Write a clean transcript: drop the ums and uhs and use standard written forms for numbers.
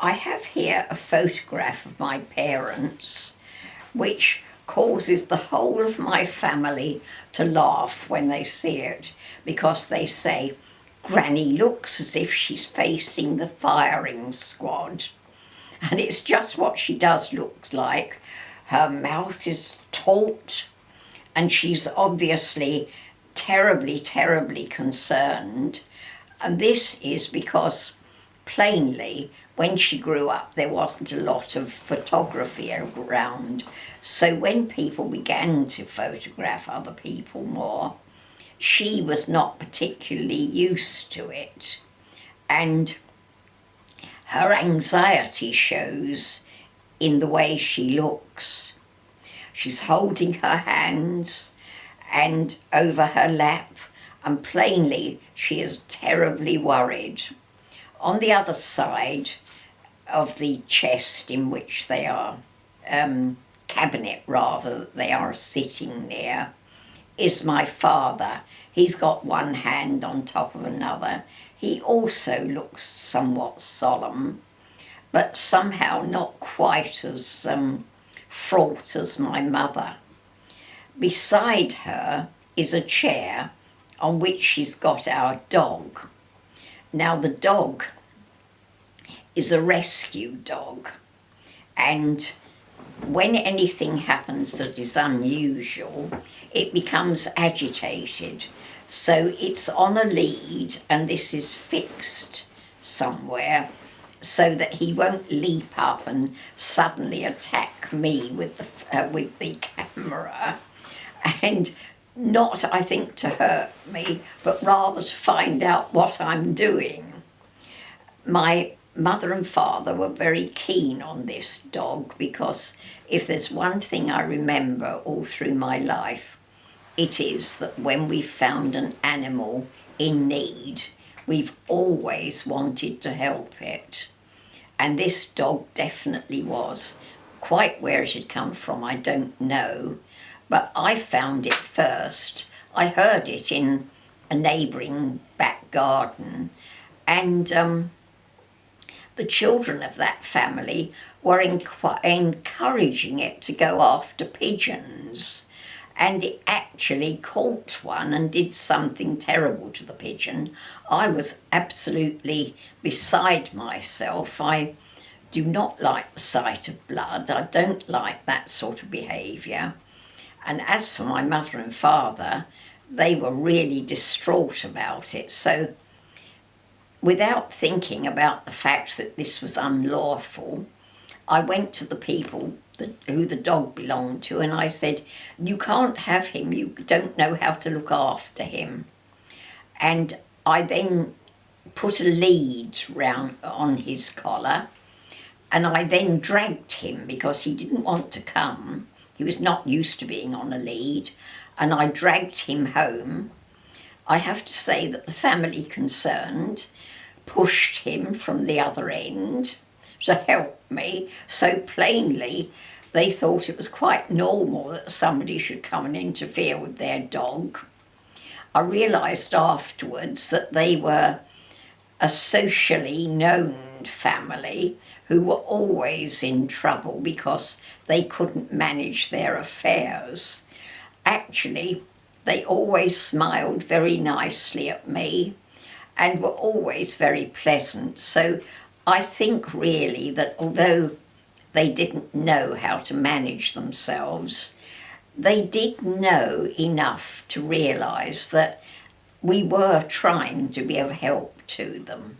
I have here a photograph of my parents, which causes the whole of my family to laugh when they see it, because they say, Granny looks as if she's facing the firing squad. And it's just what she does look like. Her mouth is taut, and she's obviously terribly, terribly concerned. And this is because, plainly, when she grew up, there wasn't a lot of photography around. So when people began to photograph other people more, she was not particularly used to it. And her anxiety shows in the way she looks. She's holding her hands and over her lap, and plainly she is terribly worried. On the other side of the chest in which they are, cabinet rather, that they are sitting near, is my father. He's got one hand on top of another. He also looks somewhat solemn, but somehow not quite as fraught as my mother. Beside her is a chair on which she's got our dog. Now the dog is a rescue dog, and when anything happens that is unusual, it becomes agitated. So it's on a lead, and this is fixed somewhere so that he won't leap up and suddenly attack me with the camera, and not, I think, to hurt me, but rather to find out what I'm doing. My mother and father were very keen on this dog, because if there's one thing I remember all through my life, it is that when we found an animal in need, we've always wanted to help it. And this dog definitely was. Quite where it had come from, I don't know, but I found it first. I heard it in a neighbouring back garden, and the children of that family were encouraging it to go after pigeons, and it actually caught one and did something terrible to the pigeon. I was absolutely beside myself. I do not like the sight of blood. I don't like that sort of behaviour. And as for my mother and father, they were really distraught about it. So without thinking about the fact that this was unlawful, I went to the people who the dog belonged to, and I said, you can't have him, you don't know how to look after him. And I then put a lead round on his collar, and I then dragged him because he didn't want to come. He was not used to being on a lead, and I dragged him home. I have to say that the family concerned pushed him from the other end to help me, so plainly they thought it was quite normal that somebody should come and interfere with their dog. I realised afterwards that they were a socially known family who were always in trouble because they couldn't manage their affairs. Actually, they always smiled very nicely at me and were always very pleasant. So I think really that although they didn't know how to manage themselves, they did know enough to realise that we were trying to be of help to them.